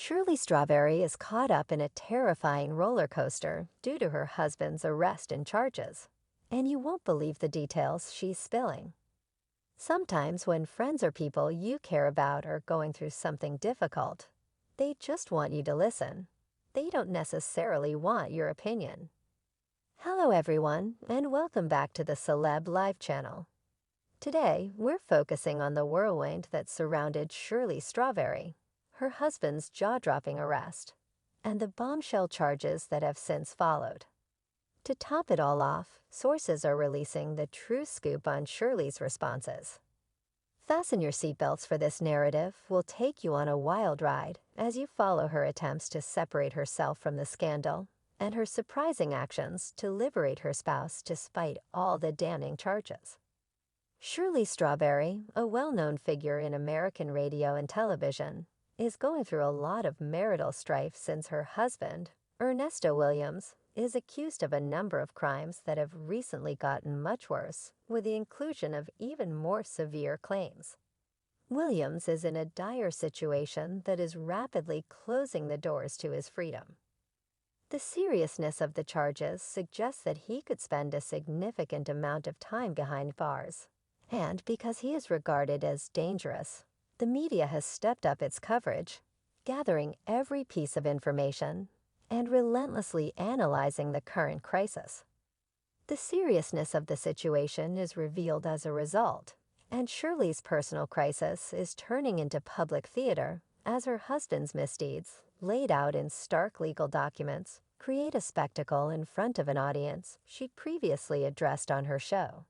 Shirley Strawberry is caught up in a terrifying roller coaster due to her husband's arrest and charges, and you won't believe the details she's spilling. Sometimes when friends or people you care about are going through something difficult, they just want you to listen. They don't necessarily want your opinion. Hello everyone, and welcome back to the Celeb Live channel. Today, we're focusing on the whirlwind that surrounded Shirley Strawberry, her husband's jaw-dropping arrest, and the bombshell charges that have since followed. To top it all off, sources are releasing the true scoop on Shirley's responses. Fasten your seatbelts, for this narrative will take you on a wild ride as you follow her attempts to separate herself from the scandal and her surprising actions to liberate her spouse despite all the damning charges. Shirley Strawberry, a well-known figure in American radio and television, is going through a lot of marital strife since her husband, Ernesto Williams, is accused of a number of crimes that have recently gotten much worse, with the inclusion of even more severe claims. Williams is in a dire situation that is rapidly closing the doors to his freedom. The seriousness of the charges suggests that he could spend a significant amount of time behind bars. And because he is regarded as dangerous, the media has stepped up its coverage, gathering every piece of information and relentlessly analyzing the current crisis. The seriousness of the situation is revealed as a result, and Shirley's personal crisis is turning into public theater as her husband's misdeeds, laid out in stark legal documents, create a spectacle in front of an audience she'd previously addressed on her show.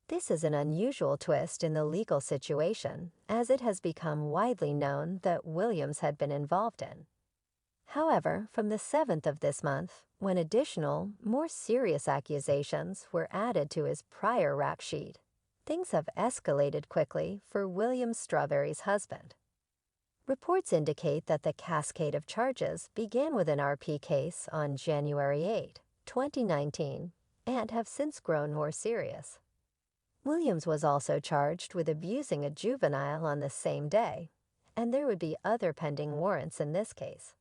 This is an unusual twist in the legal situation, as it has become widely known that Williams had been involved in. However, from the 7th of this month, when additional, more serious accusations were added to his prior rap sheet, things have escalated quickly for Williams Strawberry's husband. Reports indicate that the cascade of charges began with an RP case on January 8, 2019, and have since grown more serious. Williams was also charged with abusing a juvenile on the same day, and there would be other pending warrants in this case.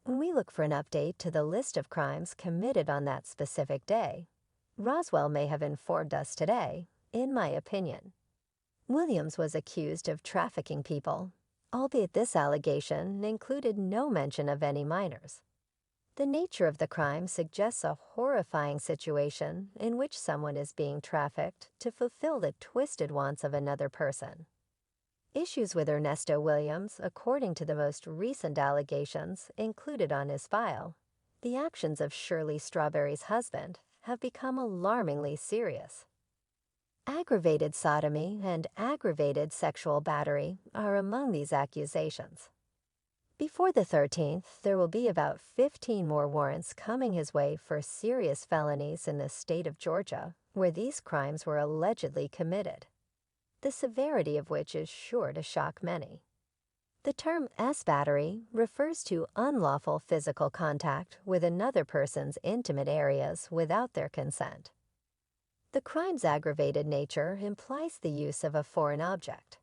When we look for an update to the list of crimes committed on that specific day, Roswell may have informed us today, in my opinion. Williams was accused of trafficking people, albeit this allegation included no mention of any minors. The nature of the crime suggests a horrifying situation in which someone is being trafficked to fulfill the twisted wants of another person. Issues with Ernesto Williams, according to the most recent allegations included on his file, the actions of Shirley Strawberry's husband have become alarmingly serious. Aggravated sodomy and aggravated sexual battery are among these accusations. Before the 13th, there will be about 15 more warrants coming his way for serious felonies in the state of Georgia, where these crimes were allegedly committed, the severity of which is sure to shock many. The term S-battery refers to unlawful physical contact with another person's intimate areas without their consent. The crime's aggravated nature implies the use of a foreign object.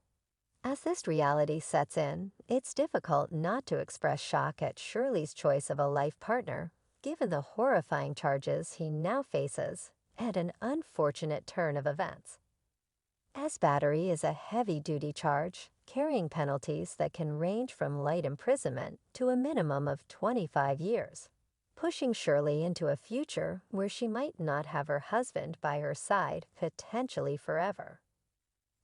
As this reality sets in, it's difficult not to express shock at Shirley's choice of a life partner, given the horrifying charges he now faces and an unfortunate turn of events. S-battery is a heavy-duty charge, carrying penalties that can range from light imprisonment to a minimum of 25 years, pushing Shirley into a future where she might not have her husband by her side potentially forever.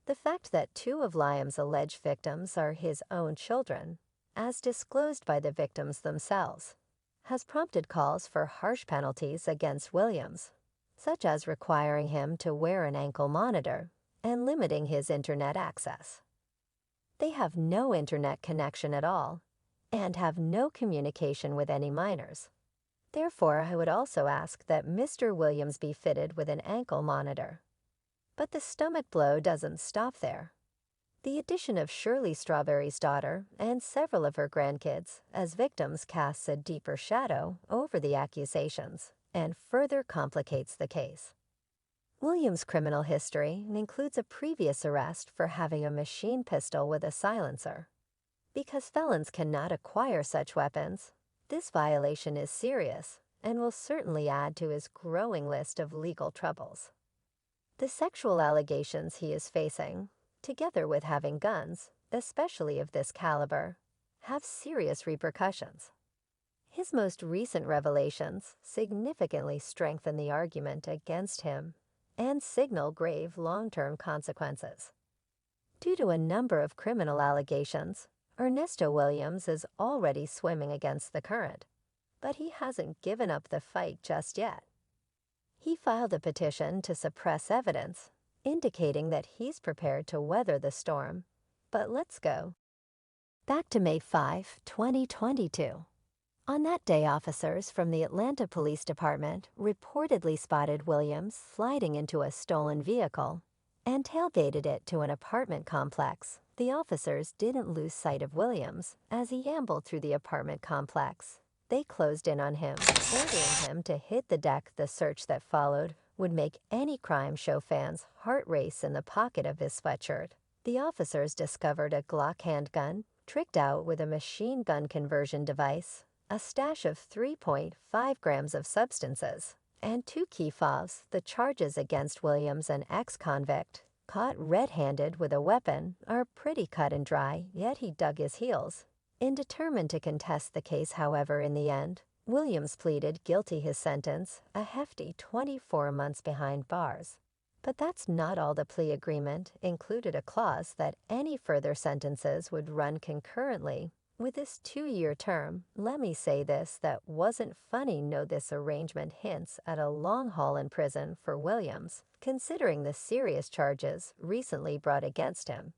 The fact that two of Liam's alleged victims are his own children, as disclosed by the victims themselves, has prompted calls for harsh penalties against Williams, such as requiring him to wear an ankle monitor and limiting his internet access. They have no internet connection at all and have no communication with any minors. Therefore, I would also ask that Mr. Williams be fitted with an ankle monitor. But the stomach blow doesn't stop there. The addition of Shirley Strawberry's daughter and several of her grandkids as victims casts a deeper shadow over the accusations and further complicates the case. Williams' criminal history includes a previous arrest for having a machine pistol with a silencer. Because felons cannot acquire such weapons, this violation is serious and will certainly add to his growing list of legal troubles. The sexual allegations he is facing, together with having guns, especially of this caliber, have serious repercussions. His most recent revelations significantly strengthen the argument against him and signal grave long-term consequences. Due to a number of criminal allegations, Ernesto Williams is already swimming against the current, but he hasn't given up the fight just yet. He filed a petition to suppress evidence, indicating that he's prepared to weather the storm. But let's go back to May 5, 2022. On that day, officers from the Atlanta Police Department reportedly spotted Williams sliding into a stolen vehicle and tailgated it to an apartment complex. The officers didn't lose sight of Williams as he ambled through the apartment complex. They closed in on him, ordering him to hit the deck. The search that followed would make any crime show fans heart race in the pocket of his sweatshirt. The officers discovered a Glock handgun, tricked out with a machine gun conversion device, a stash of 3.5 grams of substances, and 2 key fobs. The charges against Williams, an ex-convict, caught red-handed with a weapon, are pretty cut and dry, yet he dug his heels in, determined to contest the case. However, in the end, Williams pleaded guilty. His sentence, a hefty 24 months behind bars. But that's not all. The plea agreement included a clause that any further sentences would run concurrently with this 2-year term. Let me say this, that wasn't funny. No, this arrangement hints at a long haul in prison for Williams, considering the serious charges recently brought against him.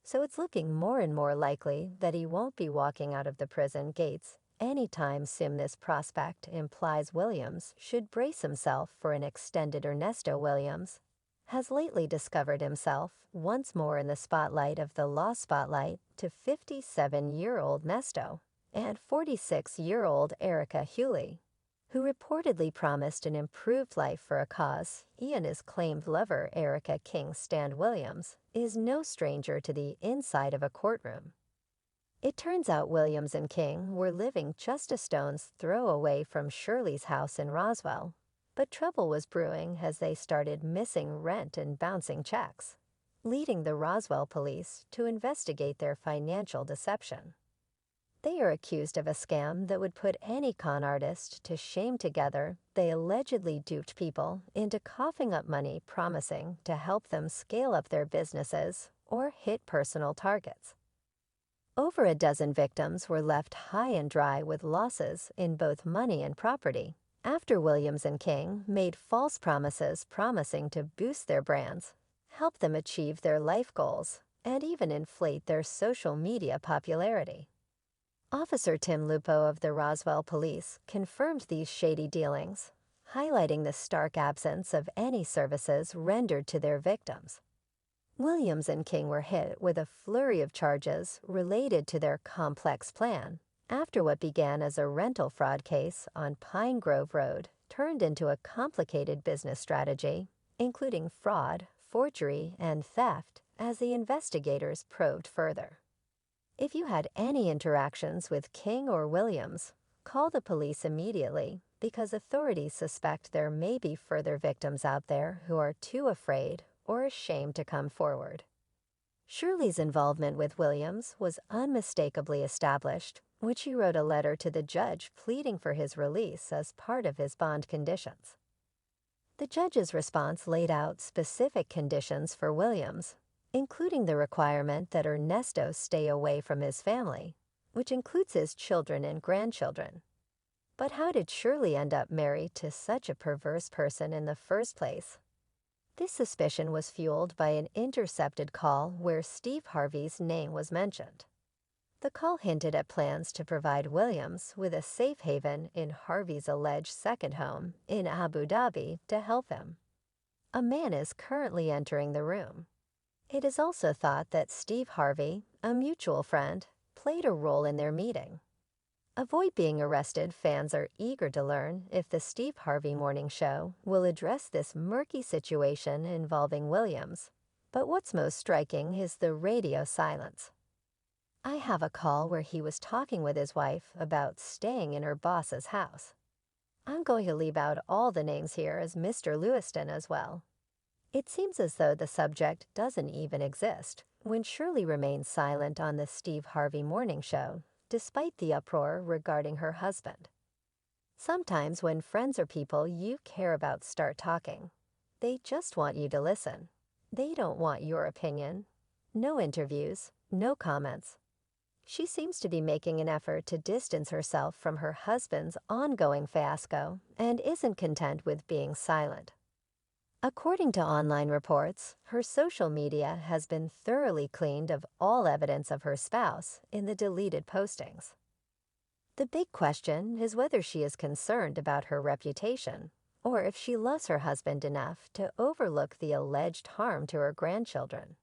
So it's looking more and more likely that he won't be walking out of the prison gates anytime soon. This prospect implies Williams should brace himself for an extended. Ernesto Williams has lately discovered himself once more in the spotlight of the law. Spotlight to 57-year-old Nesto and 46-year-old Erica Hewley, who reportedly promised an improved life for a cause. He and his claimed lover, Erica King Stan Williams, is no stranger to the inside of a courtroom. It turns out Williams and King were living just a stone's throw away from Shirley's house in Roswell, but trouble was brewing as they started missing rent and bouncing checks, leading the Roswell police to investigate their financial deception. They are accused of a scam that would put any con artist to shame. Together, they allegedly duped people into coughing up money, promising to help them scale up their businesses or hit personal targets. Over a dozen victims were left high and dry with losses in both money and property after Williams and King made false promises promising to boost their brands, help them achieve their life goals, and even inflate their social media popularity. Officer Tim Lupo of the Roswell Police confirmed these shady dealings, highlighting the stark absence of any services rendered to their victims. Williams and King were hit with a flurry of charges related to their complex plan after what began as a rental fraud case on Pine Grove Road turned into a complicated business strategy, including fraud, forgery, and theft, as the investigators probed further. If you had any interactions with King or Williams, call the police immediately, because authorities suspect there may be further victims out there who are too afraid or ashamed to come forward. Shirley's involvement with Williams was unmistakably established, which he wrote a letter to the judge pleading for his release as part of his bond conditions. The judge's response laid out specific conditions for Williams, including the requirement that Ernesto stay away from his family, which includes his children and grandchildren. But how did Shirley end up married to such a perverse person in the first place? This suspicion was fueled by an intercepted call where Steve Harvey's name was mentioned. The call hinted at plans to provide Williams with a safe haven in Harvey's alleged second home in Abu Dhabi to help him. A man is currently entering the room. It is also thought that Steve Harvey, a mutual friend, played a role in their meeting. Avoid being arrested. Fans are eager to learn if the Steve Harvey Morning Show will address this murky situation involving Williams. But what's most striking is the radio silence. I have a call where he was talking with his wife about staying in her boss's house. I'm going to leave out all the names here as Mr. Lewiston as well. It seems as though the subject doesn't even exist when Shirley remains silent on the Steve Harvey morning show, despite the uproar regarding her husband. Sometimes when friends or people you care about start talking, they just want you to listen. They don't want your opinion. No interviews, no comments. She seems to be making an effort to distance herself from her husband's ongoing fiasco and isn't content with being silent. According to online reports, her social media has been thoroughly cleaned of all evidence of her spouse in the deleted postings. The big question is whether she is concerned about her reputation, or if she loves her husband enough to overlook the alleged harm to her grandchildren.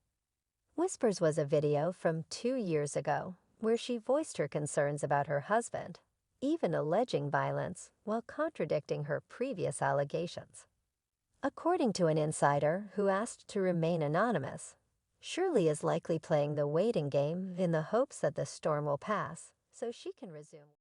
Whispers was a video from 2 years ago where she voiced her concerns about her husband, even alleging violence while contradicting her previous allegations. According to an insider who asked to remain anonymous, Shirley is likely playing the waiting game in the hopes that the storm will pass so she can resume.